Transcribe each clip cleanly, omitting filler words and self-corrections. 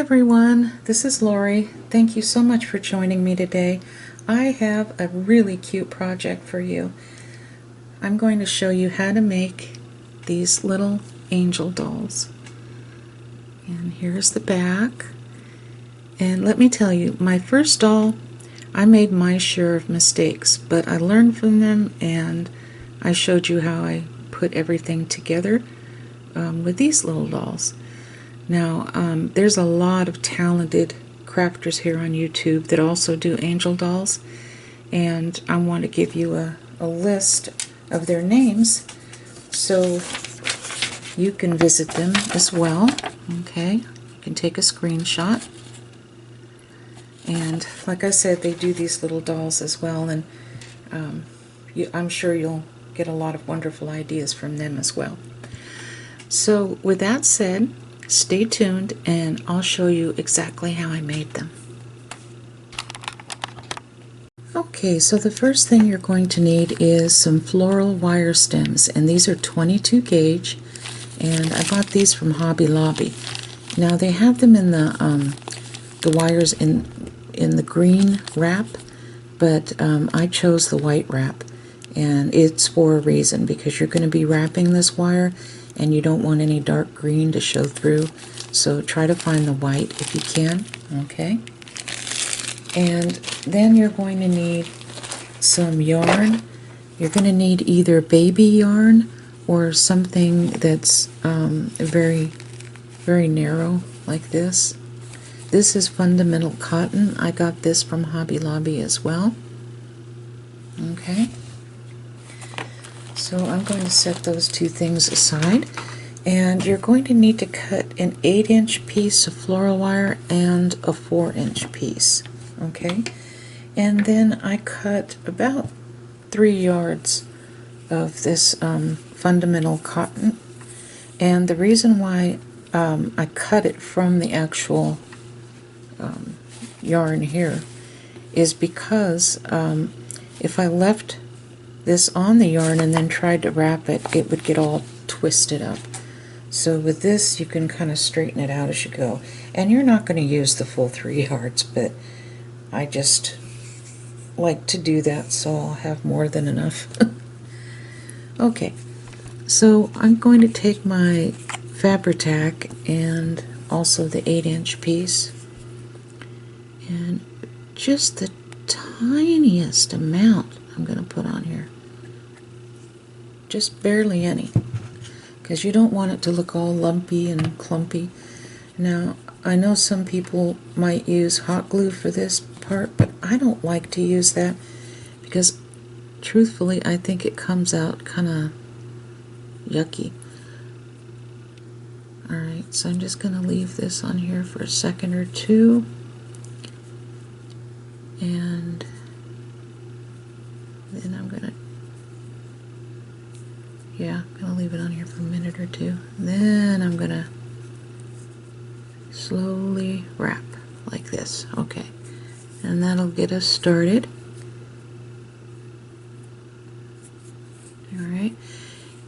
everyone, this is Lori. Thank you so much for joining me today. I have a really cute project for you. I'm going to show you how to make these little angel dolls. And here's the back. And let me tell you, my first doll, I made my share of mistakes, but I learned from them and I showed you how I put everything together with these little dolls. Now, there's a lot of talented crafters here on YouTube that also do angel dolls, and I want to give you a list of their names so you can visit them as well. Okay, you can take a screenshot. And like I said, they do these little dolls as well, and I'm sure you'll get a lot of wonderful ideas from them as well. So with that said, stay tuned and I'll show you exactly how I made them. Okay, so the first thing you're going to need is some floral wire stems, and these are 22 gauge, and I bought these from Hobby Lobby. Now they have them in the wires in the green wrap, but I chose the white wrap, and it's for a reason, because you're going to be wrapping this wire and you don't want any dark green to show through, so try to find the white if you can. Okay, and then you're going to need some yarn. You're going to need either baby yarn or something that's very narrow like this. This is fundamental cotton. I got this from Hobby Lobby as well. Okay, so I'm going to set those two things aside, and you're going to need to cut an 8-inch piece of floral wire and a 4-inch piece. Okay, and then I cut about 3 yards of this fundamental cotton, and the reason why I cut it from the actual yarn here is because if I left this on the yarn and then tried to wrap it, it would get all twisted up. So with this, you can kind of straighten it out as you go. And you're not going to use the full 3 yards, but I just like to do that so I'll have more than enough. Okay, so I'm going to take my Fabri-Tac and also the 8-inch piece, and just the tiniest amount I'm going to put on here. Just barely any, because you don't want it to look all lumpy and clumpy. Now, I know some people might use hot glue for this part, but I don't like to use that because, truthfully, I think it comes out kind of yucky. Alright, so I'm just going to leave this on here for a second or two, and then I'm going to leave it on here for a minute or two. Then I'm going to slowly wrap like this. Okay, and that'll get us started. Alright,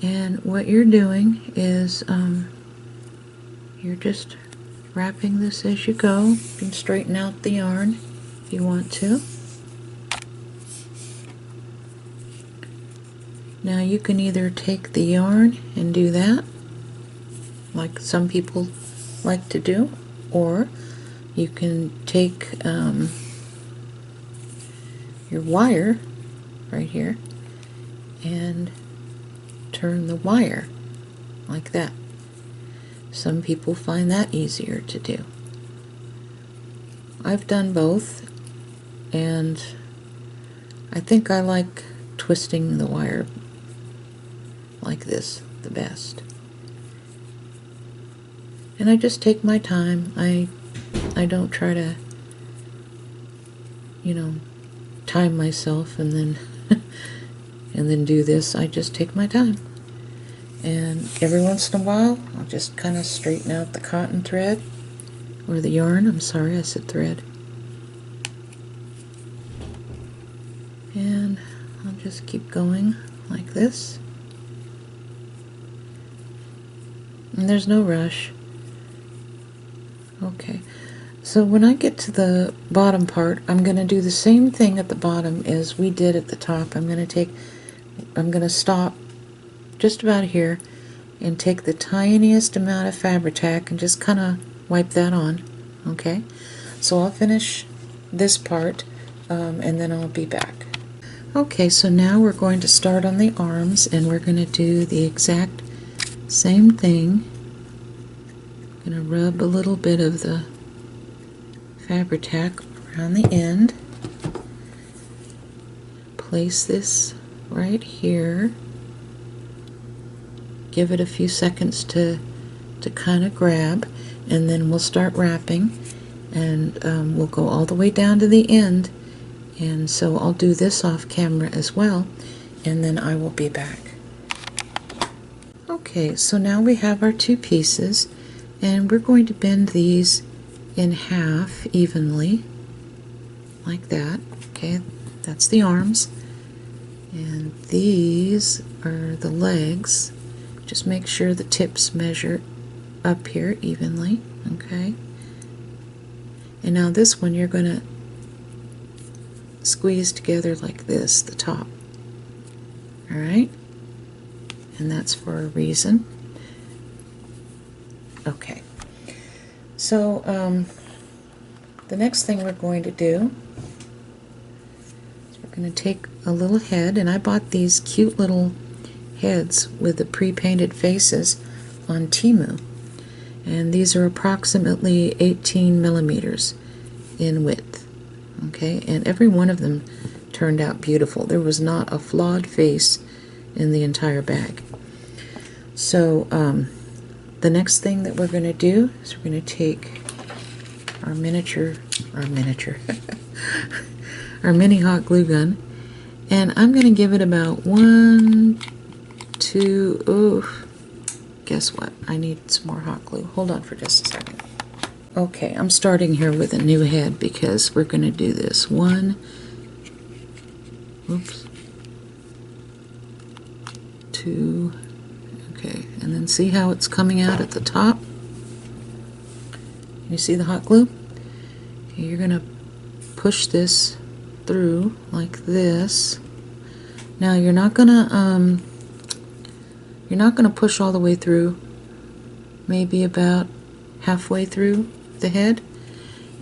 and what you're doing is you're just wrapping this as you go. You can straighten out the yarn if you want to. Now you can either take the yarn and do that, like some people like to do, or you can take your wire right here and turn the wire like that. Some people find that easier to do. I've done both, and I think I like twisting the wire like this the best. And I just take my time. I don't try to, time myself and then and then do this. I just take my time. And every once in a while, I'll just kind of straighten out the cotton thread, or the yarn. I'm sorry, I said thread. And I'll just keep going like this. And there's no rush. Okay, so when I get to the bottom part, I'm going to do the same thing at the bottom as we did at the top. I'm going to stop just about here and take the tiniest amount of fabric tack and just kind of wipe that on. Okay, so I'll finish this part and then I'll be back. Okay, so now we're going to start on the arms, and we're going to do the exact same thing. I'm going to rub a little bit of the fabric tack around the end. Place this right here. Give it a few seconds to kind of grab, and then we'll start wrapping, and we'll go all the way down to the end. And so I'll do this off camera as well, and then I will be back. Okay, so now we have our two pieces, and we're going to bend these in half evenly, like that. Okay, that's the arms, and these are the legs. Just make sure the tips measure up here evenly. Okay, and now this one you're going to squeeze together like this, the top. Alright, and that's for a reason. Okay, so the next thing we're going to do is we're going to take a little head, and I bought these cute little heads with the pre-painted faces on Temu, and these are approximately 18 millimeters in width. Okay, and every one of them turned out beautiful. There was not a flawed face in the entire bag. So the next thing that we're going to do is we're going to take our our mini hot glue gun, and I'm going to give it about 1, 2, oh, guess what? I need some more hot glue. Hold on for just a second. Okay, I'm starting here with a new head because we're going to do this. 1, oops, 2, okay, and then see how it's coming out at the top? You see the hot glue? Okay, you're going to push this through like this. Now you're not going to push all the way through. Maybe about halfway through the head,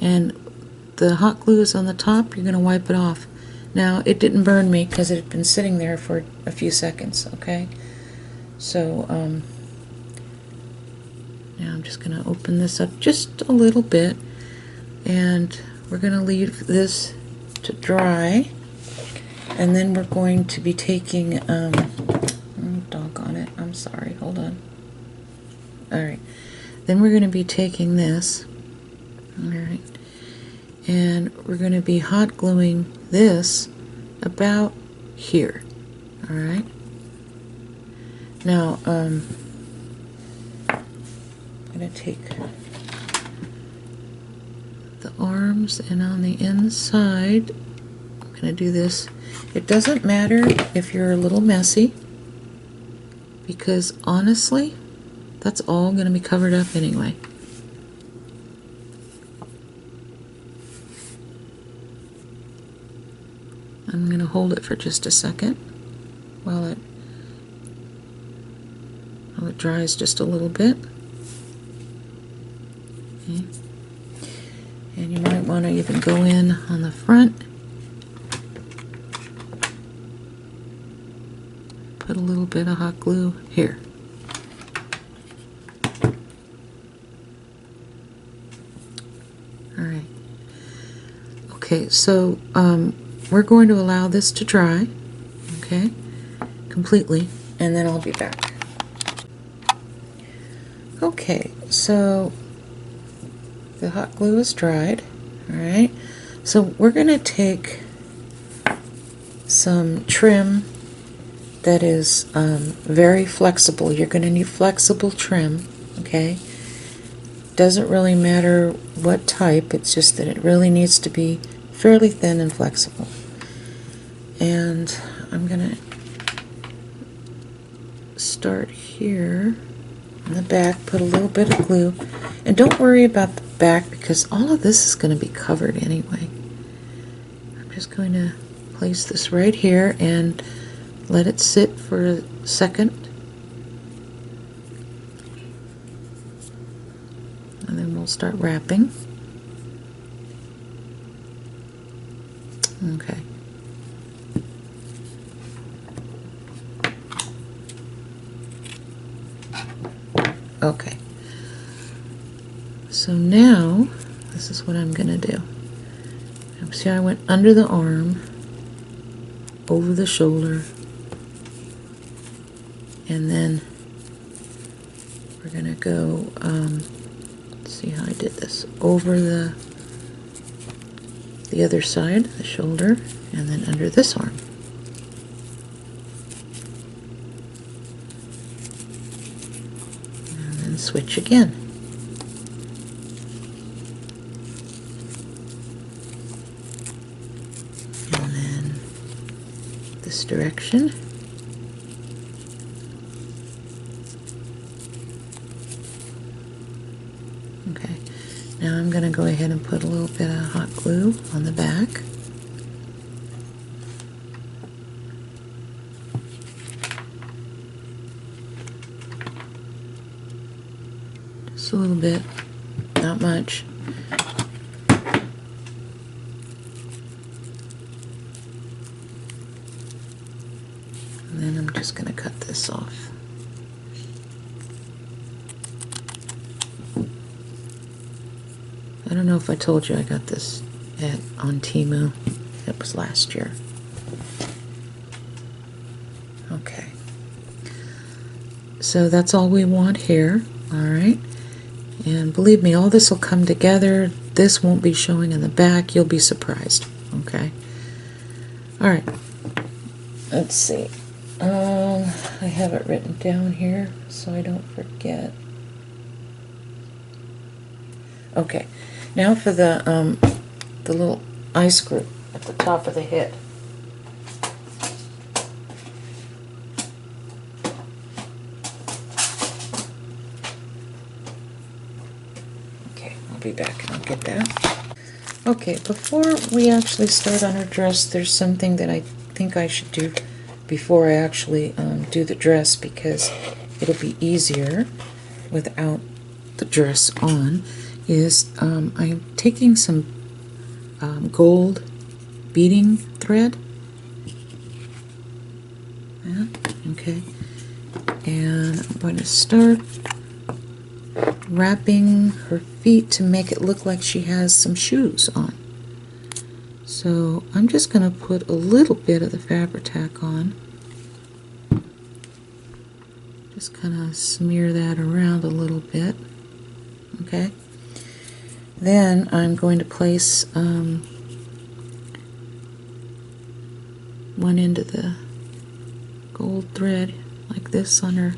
and the hot glue is on the top. You're going to wipe it off. Now it didn't burn me because it had been sitting there for a few seconds. Okay, so now I'm just going to open this up just a little bit, and we're going to leave this to dry, and then we're going to be taking oh, doggone it, I'm sorry, hold on. Alright, then we're going to be taking this, alright, and we're going to be hot gluing this about here. Alright, now I'm going to take the arms, and on the inside I'm going to do this. It doesn't matter if you're a little messy, because honestly that's all going to be covered up anyway. I'm going to hold it for just a second while it dries just a little bit. Okay. And you might want to even go in on the front. Put a little bit of hot glue here. Alright. Okay, so we're going to allow this to dry, okay, completely, and then I'll be back. Okay, so the hot glue is dried. Alright, so we're going to take some trim that is very flexible. You're going to need flexible trim, okay? Doesn't really matter what type, it's just that it really needs to be fairly thin and flexible. And I'm going to start here in the back, put a little bit of glue, and don't worry about back because all of this is going to be covered anyway. I'm just going to place this right here and let it sit for a second. And then we'll start wrapping. Okay. Okay. So now, this is what I'm going to do. See, I went under the arm, over the shoulder, and then we're going to go, let's see how I did this, over the other side, the shoulder, and then under this arm. And then switch again. And then this direction. Okay, now I'm going to go ahead and put a little bit of hot glue on the back. Just a little bit, not much. And then I'm just going to cut this off. I don't know if I told you I got this on Temu. It was last year. Okay. So that's all we want here. Alright. And believe me, all this will come together. This won't be showing in the back. You'll be surprised. Okay. Alright. Let's see. I have it written down here so I don't forget. Okay. Now for the little eye screw at the top of the head. Okay, I'll be back and I'll get that. Okay, before we actually start on her dress, there's something that I think I should do before I actually do the dress, because it'll be easier without the dress on. Is I'm taking some gold beading thread. Yeah, okay. And I'm going to start wrapping her feet to make it look like she has some shoes on. So I'm just going to put a little bit of the Fabri-Tac on. Just kind of smear that around a little bit. Okay. Then I'm going to place one end of the gold thread like this on her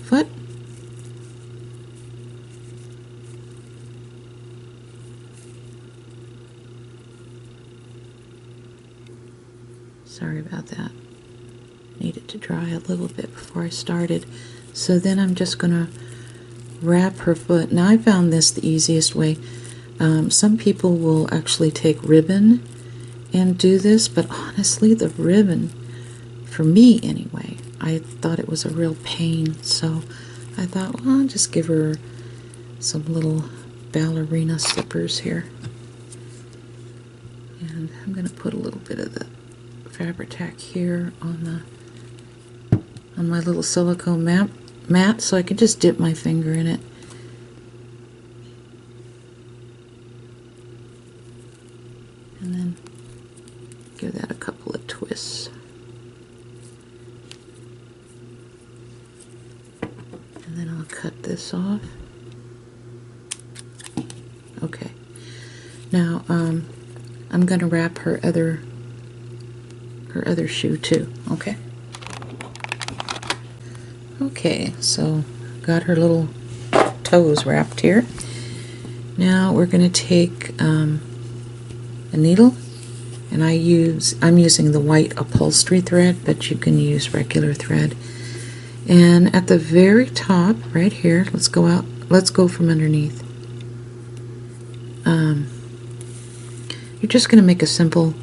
foot. Sorry about that. Needed to dry a little bit before I started. So then I'm just going to wrap her foot. Now I found this the easiest way. Some people will actually take ribbon and do this, but honestly the ribbon, for me anyway, I thought it was a real pain. So I thought, well, I'll just give her some little ballerina slippers here. And I'm going to put a little bit of the Fabri-Tac here on my little silicone mat so I can just dip my finger in it. And then give that a couple of twists. And then I'll cut this off. Okay. Now I'm going to wrap her other shoe too. Okay. Okay, so got her little toes wrapped here. Now we're going to take a needle, and I'm using the white upholstery thread, but you can use regular thread. And at the very top, right here, let's go from underneath. you're just going to make a simple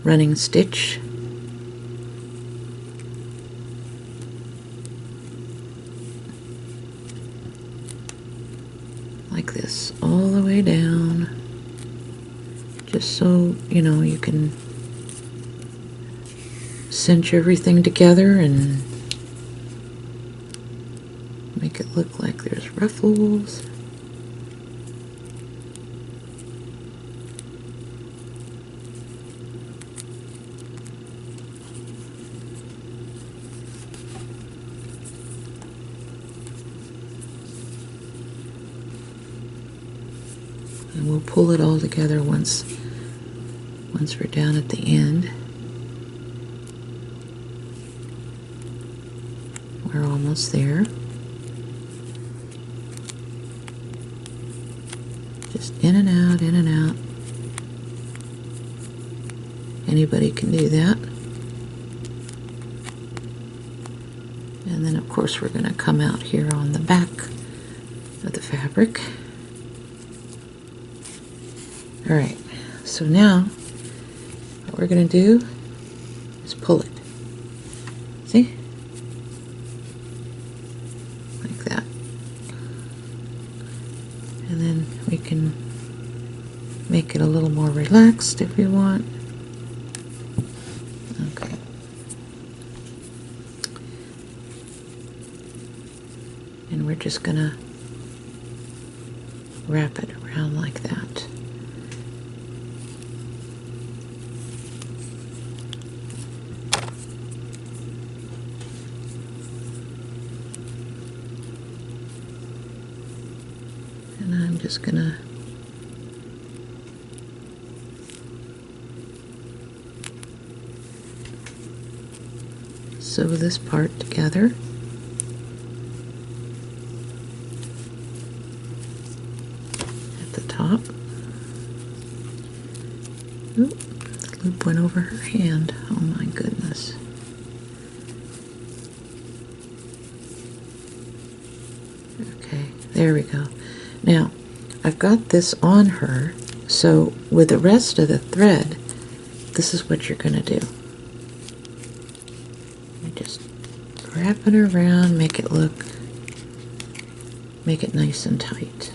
running stitch. Like this, all the way down, just so you know you can cinch everything together and make it look like there's ruffles. And we'll pull it all together once we're down at the end. We're almost there. Just in and out, in and out. Anybody can do that. And then of course we're going to come out here on the back of the fabric. Alright, so now what we're going to do is pull it. See? Like that. And then we can make it a little more relaxed if we want. Okay. And we're just going to wrap it around like that. And I'm just going to sew this part together. At the top. Oop, the loop went over her hand. Oh my goodness. Okay, there we go. Now, I've got this on her, so with the rest of the thread, this is what you're going to do. You just wrap it around, make it nice and tight.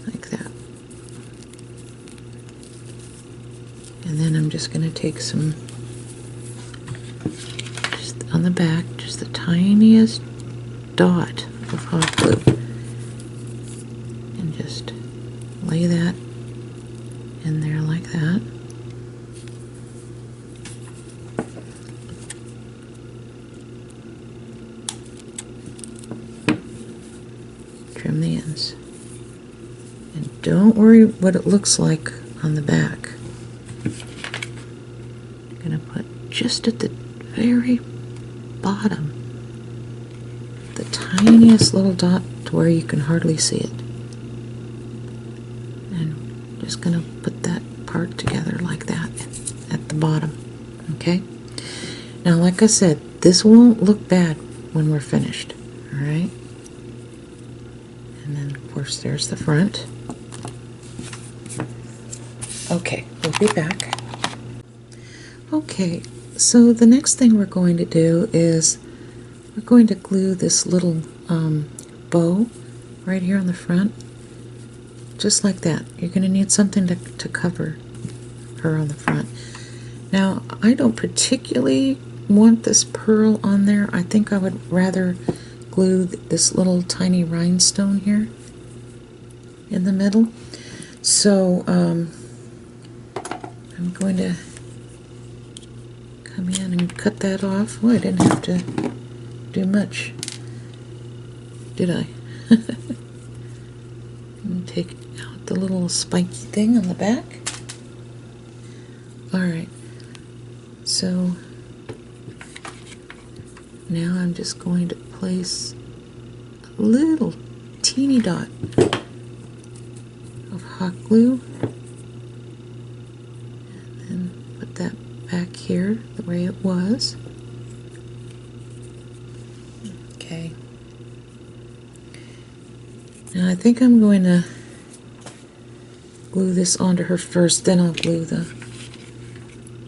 Like that. And then I'm just going to take some, just on the back, just the tiniest dot of hot glue, and just lay that in there like that. Trim the ends. And don't worry what it looks like on the back. I'm going to put just at the very bottom the tiniest little dot to where you can hardly see it. And just going to put that part together like that at the bottom. Okay? Now, like I said, this won't look bad when we're finished. Alright? And then, of course, there's the front. Okay, we'll be back. Okay, so the next thing we're going to do is we're going to glue this little bow right here on the front, just like that. You're going to need something to cover her on the front. Now, I don't particularly want this pearl on there. I think I would rather glue this little tiny rhinestone here in the middle. So I'm going to come in and cut that off. Oh, I didn't have to do much, did I? And take out the little spiky thing on the back. Alright, so now I'm just going to place a little teeny dot of hot glue and then put that back here the way it was. Now I think I'm going to glue this onto her first, then I'll glue the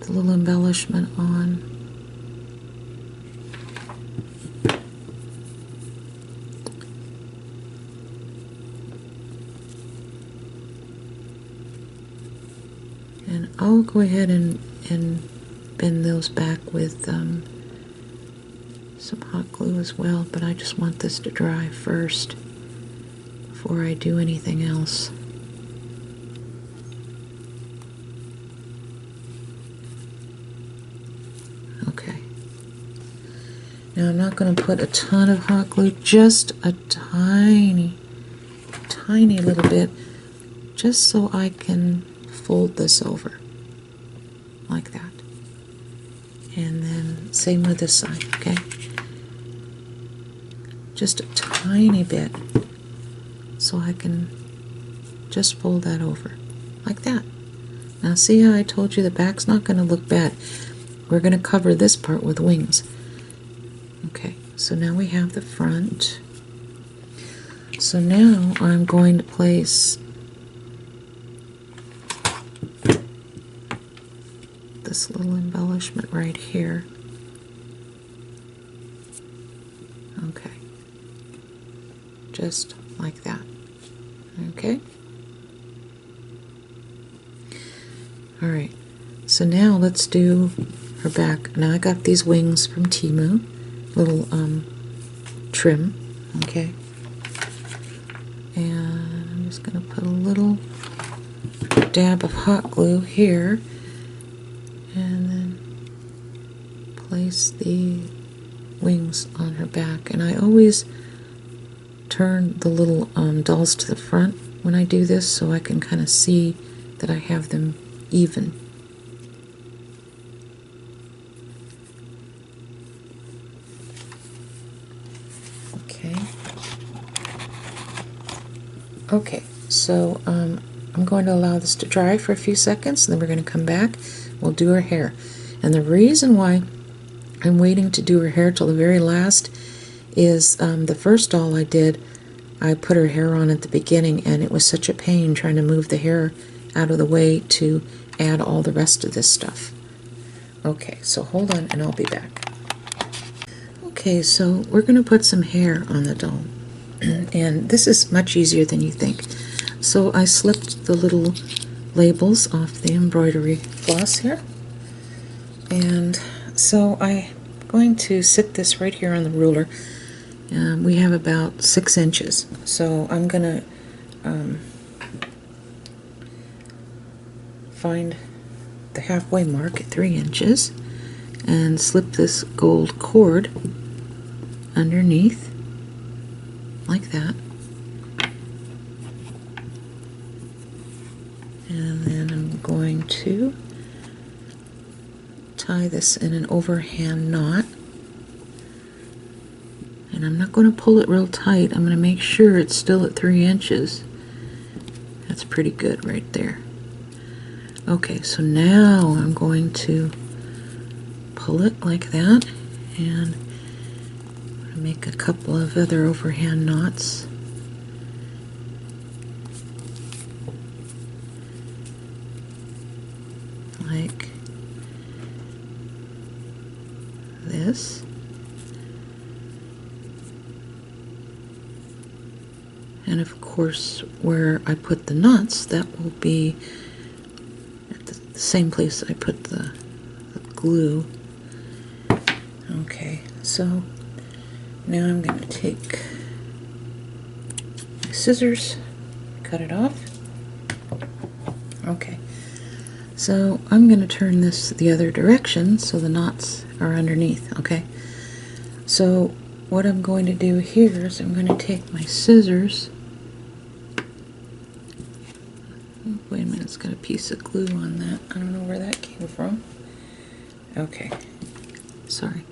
little embellishment on. And I'll go ahead and bend those back with some hot glue as well, but I just want this to dry first before I do anything else. Okay. Now I'm not going to put a ton of hot glue, just a tiny little bit, just so I can fold this over like that. And then same with this side, okay? Just a tiny bit, so I can just fold that over like that. Now see how I told you the back's not going to look bad. We're going to cover this part with wings. Okay, so now we have the front. So now I'm going to place this little embellishment right here. Okay, just like that. Okay. All right, so now let's do her back. Now I got these wings from Temu, little trim. Okay, and I'm just going to put a little dab of hot glue here, and then place the wings on her back. And I always turn the little dolls to the front when I do this, so I can kind of see that I have them even. Okay, so I'm going to allow this to dry for a few seconds, and then we're going to come back. We'll do her hair. And the reason why I'm waiting to do her hair till the very last is the first doll I did, I put her hair on at the beginning, and it was such a pain trying to move the hair out of the way to add all the rest of this stuff. Okay, so hold on and I'll be back. Okay, so we're going to put some hair on the doll. And this is much easier than you think. So I slipped the little labels off the embroidery floss here. And so I'm going to sit this right here on the ruler. We have about 6 inches. So I'm going to find the halfway mark at 3 inches and slip this gold cord underneath like that, and then I'm going to tie this in an overhand knot, and I'm not going to pull it real tight. I'm going to make sure it's still at 3 inches. That's pretty good right there. Okay, so now I'm going to pull it like that, and make a couple of other overhand knots. Like this. And of course, where I put the knots, that will be at the same place I put the glue. Okay, so now I'm going to take my scissors, cut it off. Okay, so I'm going to turn this the other direction so the knots are underneath, okay? So what I'm going to do here is I'm going to take my scissors. Oh, wait a minute, it's got a piece of glue on that. I don't know where that came from. Okay, sorry.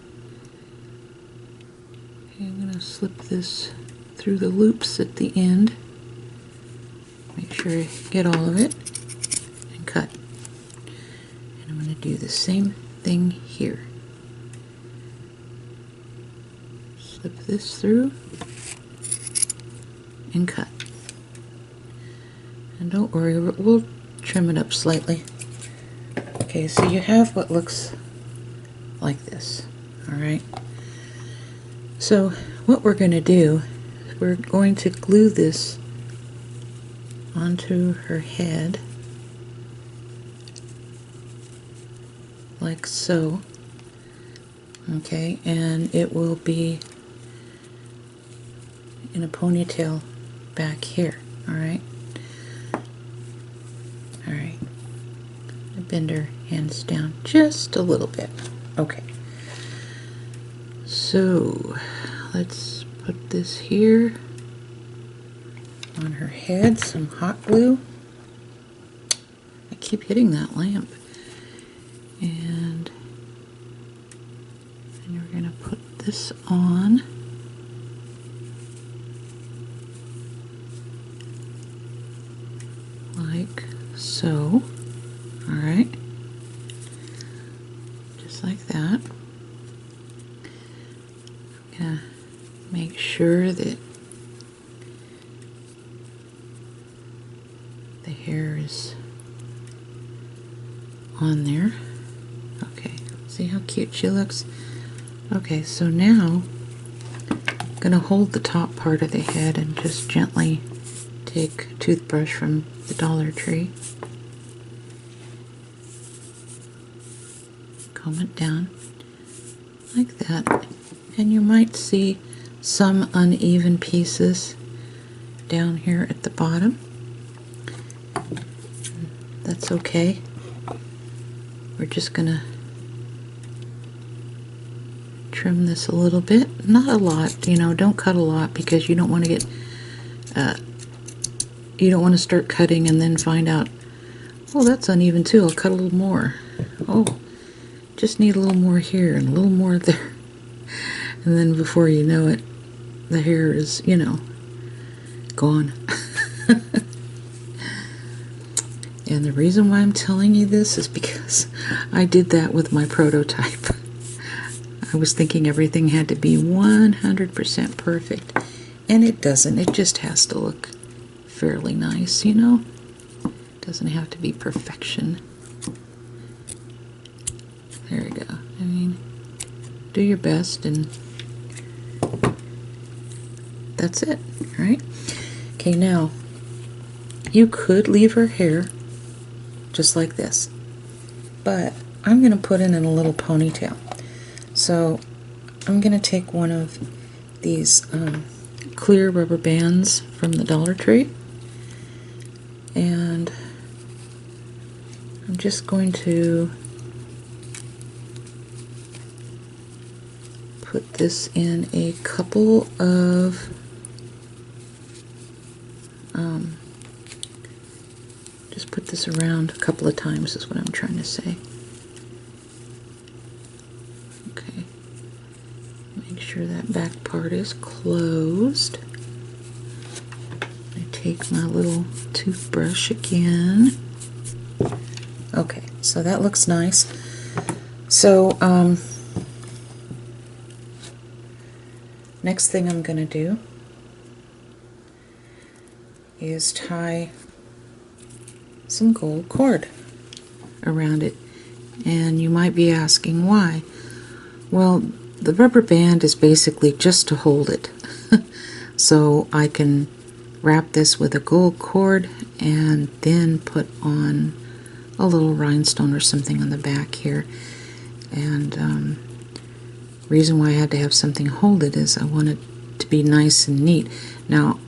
I'm going to slip this through the loops at the end. Make sure I get all of it and cut. And I'm going to do the same thing here. Slip this through and cut. And don't worry, we'll trim it up slightly. Okay, so you have what looks like this. Alright. So what we're going to do is we're going to glue this onto her head like so. Okay, and it will be in a ponytail back here. Alright. Alright. Bend her hands down just a little bit. Okay. So let's put this here on her head, some hot glue. I keep hitting that lamp. And then we're going to put this on. Like so. Alright. Just like that. I'm going to make sure that the hair is on there. Okay, see how cute she looks? Okay, so now I'm going to hold the top part of the head and just gently take a toothbrush from the Dollar Tree, comb it down like that, and you might see some uneven pieces down here at the bottom. That's okay. We're just gonna trim this a little bit, not a lot, you know, don't cut a lot because you don't want to get you don't want to start cutting and then find out, oh, that's uneven too, I'll cut a little more. Oh, just need a little more here and a little more there. And then before you know it, the hair is, you know, gone. And the reason why I'm telling you this is because I did that with my prototype. I was thinking everything had to be 100% perfect, and it doesn't. It just has to look fairly nice, you know? It doesn't have to be perfection. There we go. I mean, do your best, and that's it, right? Okay, now, you could leave her hair just like this, but I'm going to put it in a little ponytail. So I'm going to take one of these clear rubber bands from the Dollar Tree, and I'm just going to put this in a couple of just put this around a couple of times is what I'm trying to say. Okay, make sure that back part is closed. I take my little toothbrush again. Okay, so that looks nice. So next thing I'm going to do is tie some gold cord around it. And you might be asking why. Well, the rubber band is basically just to hold it. So I can wrap this with a gold cord and then put on a little rhinestone or something on the back here. And reason why I had to have something hold it is I want it to be nice and neat. Now,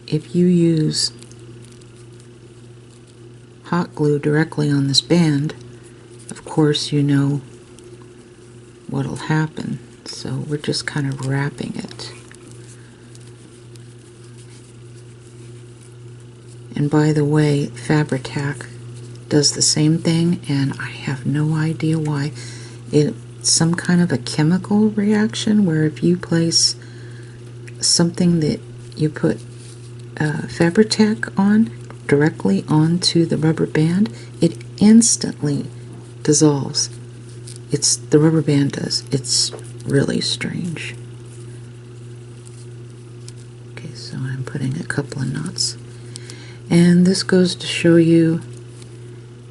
if you use hot glue directly on this band, of course you know what'll happen. So we're just kind of wrapping it. And by the way, Fabri-Tac does the same thing, and I have no idea why. It's some kind of a chemical reaction where if you place something that you put Fabri-Tac on directly onto the rubber band, it instantly dissolves. The rubber band does. It's really strange. Okay, so I'm putting a couple of knots. And this goes to show you,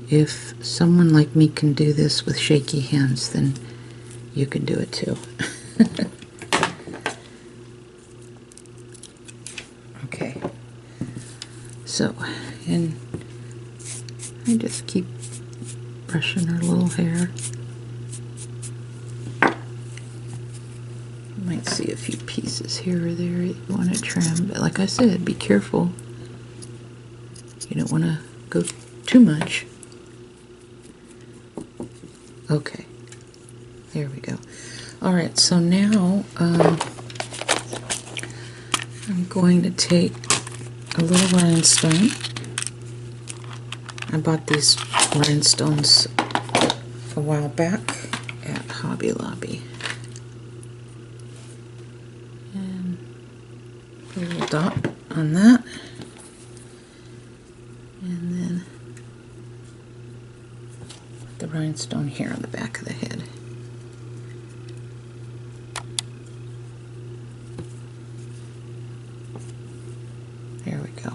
if someone like me can do this with shaky hands, then you can do it too. Okay, so, and I just keep brushing her little hair. You might see a few pieces here or there you want to trim, but like I said, be careful. You don't want to go too much. Okay, there we go. Alright, so now I'm going to take a little rhinestone. I bought these rhinestones a while back at Hobby Lobby. And put a little dot on that. And then put the rhinestone here on the back of the head. There we go.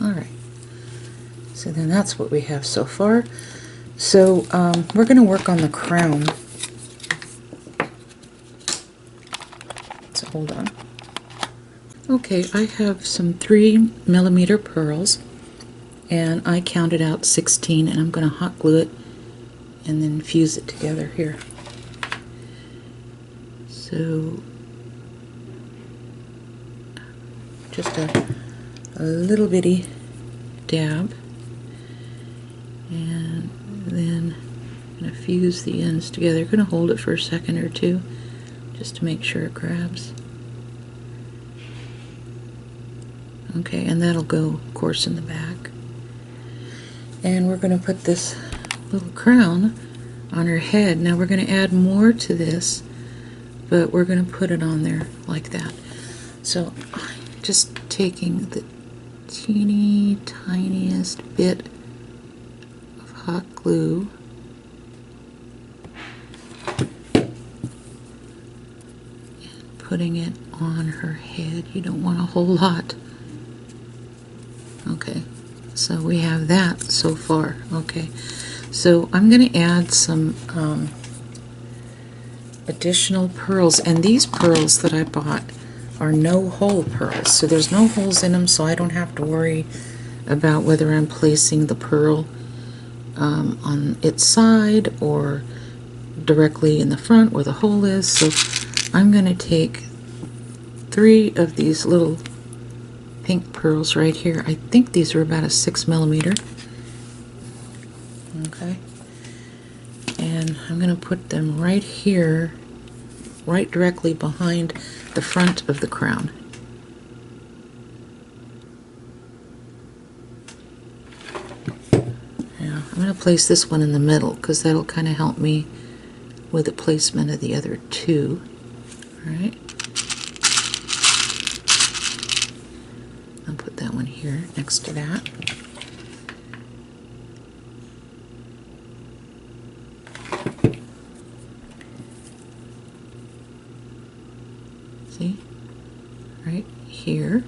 Alright. So then that's what we have so far. So we're going to work on the crown. So hold on. Okay, I have some 3mm pearls, and I counted out 16, and I'm going to hot glue it and then fuse it together here. So just a little bitty dab, and then I'm going to fuse the ends together. I'm going to hold it for a second or two just to make sure it grabs. Okay, and that'll go, of course, in the back. And we're going to put this little crown on her head. Now we're going to add more to this, but we're going to put it on there like that. So I'm just taking the teeny tiniest bit of hot glue and putting it on her head. You don't want a whole lot. Okay, so we have that so far. Okay, so I'm going to add some additional pearls, and these pearls that I bought are no-hole pearls, so there's no holes in them, so I don't have to worry about whether I'm placing the pearl on its side or directly in the front where the hole is. So I'm going to take 3 of these little pink pearls right here. I think these are about a 6mm. Okay, and I'm going to put them right here, right directly behind the front of the crown. Now I'm going to place this one in the middle because that'll kind of help me with the placement of the other two. Alright, I'll put that one here next to that. See? Right here.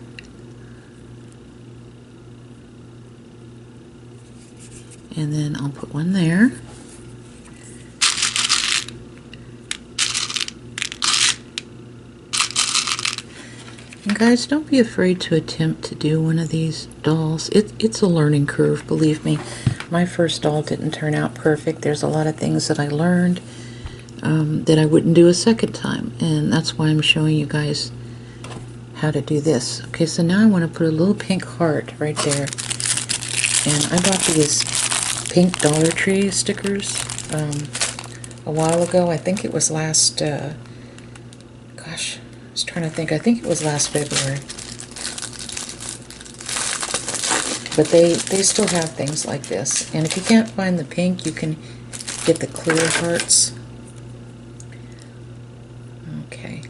And then I'll put one there. And guys, don't be afraid to attempt to do one of these dolls. It's a learning curve, believe me. My first doll didn't turn out perfect. There's a lot of things that I learned that I wouldn't do a second time, and that's why I'm showing you guys how to do this. Okay, so now I want to put a little pink heart right there, and I bought these pink Dollar Tree stickers a while ago. I think it was last gosh, I was trying to think. I think it was last February. But they still have things like this, and if you can't find the pink, you can get the clear hearts. Okay,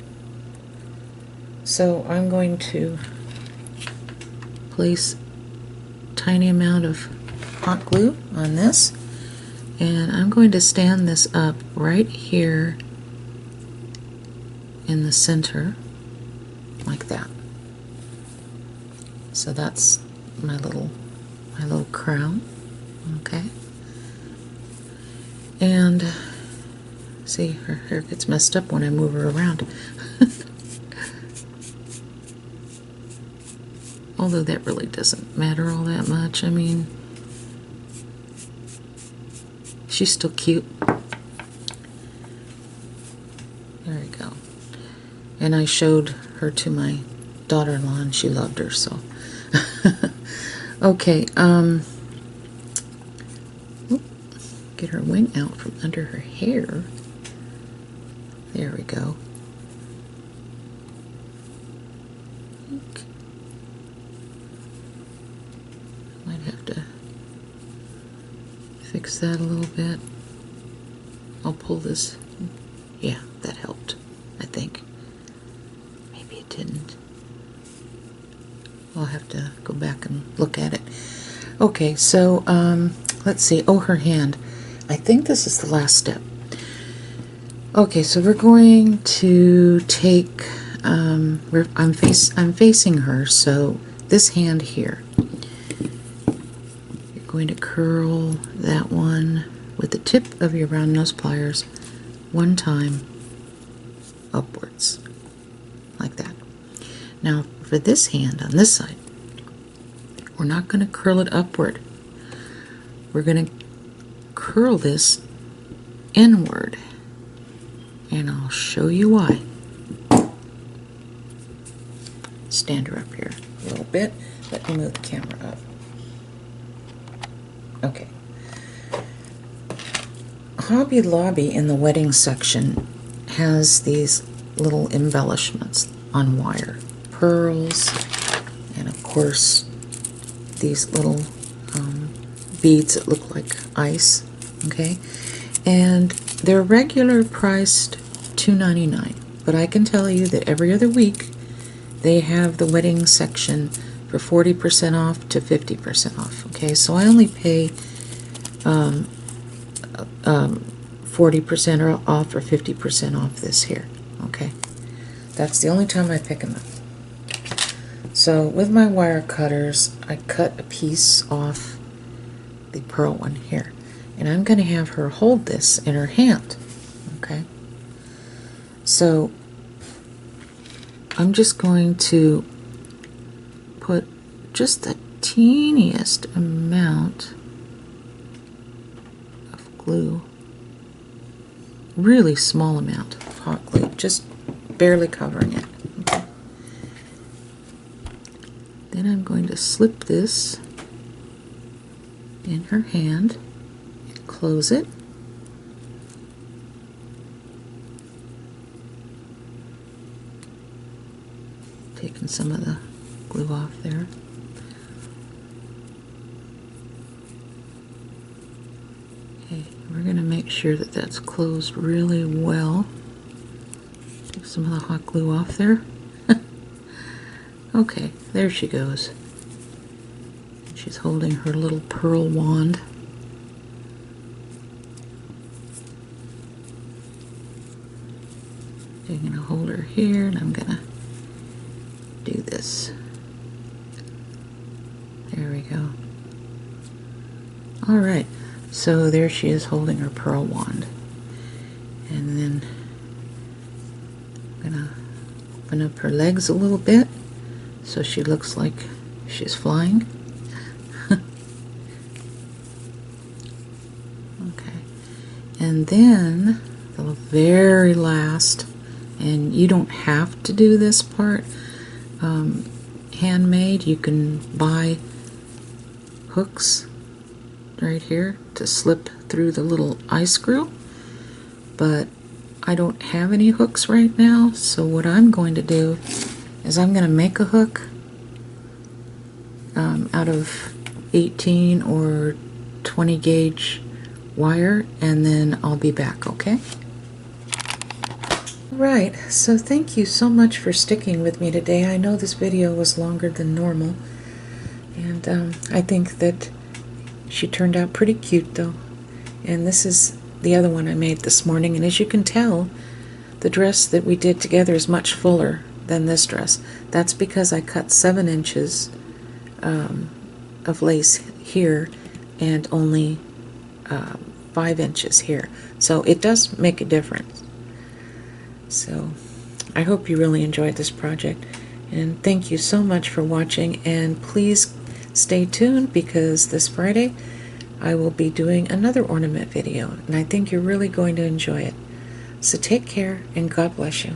so I'm going to place a tiny amount of hot glue on this, and I'm going to stand this up right here in the center like that. So that's my little crown. Okay. And see, her hair gets messed up when I move her around. Although that really doesn't matter all that much. I mean, she's still cute. There we go. And I showed her to my daughter-in-law and she loved her, so. Okay, get her wing out from under her hair. There we go. Might have to fix that a little bit. I'll pull this. Yeah, that helped, I think. Maybe it didn't. I'll have to go back and look at it. Okay, so let's see. Oh, her hand. I think this is the last step. Okay, so we're going to take. I'm facing her, so this hand here. You're going to curl that one with the tip of your round nose pliers one time upwards, like that. Now for this hand on this side, we're not going to curl it upward. We're going to curl this inward, and I'll show you why. Stand her up here a little bit. Let me move the camera up. Okay. Hobby Lobby in the wedding section has these little embellishments on wire. Pearls, and of course these little beads that look like ice. Okay, and they're regular priced $2.99, but I can tell you that every other week they have the wedding section for 40% off to 50% off. Okay, so I only pay 40% off or 50% off this here. Okay, that's the only time I pick them up. So with my wire cutters, I cut a piece off the pearl one here, and I'm going to have her hold this in her hand. Okay, so I'm just going to put just the teeniest amount of glue, really small amount of hot glue, just barely covering it. Okay. Then I'm going to slip this in her hand and close it. Taking some of the glue off there. Okay, we're going to make sure that that's closed really well. Take some of the hot glue off there. Okay, there she goes. She's holding her little pearl wand. I'm going to hold her here, and I'm going to do this. There we go. Alright, so there she is holding her pearl wand. And then I'm going to open up her legs a little bit so she looks like she's flying. Okay, and then the very last, and you don't have to do this part, handmade. You can buy hooks right here to slip through the little eye screw, but I don't have any hooks right now, so what I'm going to do is I'm going to make a hook out of 18 or 20 gauge wire, and then I'll be back, okay? Right, so thank you so much for sticking with me today. I know this video was longer than normal, and I think that she turned out pretty cute though. And this is the other one I made this morning, and as you can tell, the dress that we did together is much fuller than this dress. That's because I cut 7 inches of lace here and only 5 inches here. So it does make a difference. So I hope you really enjoyed this project, and thank you so much for watching, and please stay tuned because this Friday I will be doing another ornament video, and I think you're really going to enjoy it. So take care and God bless you.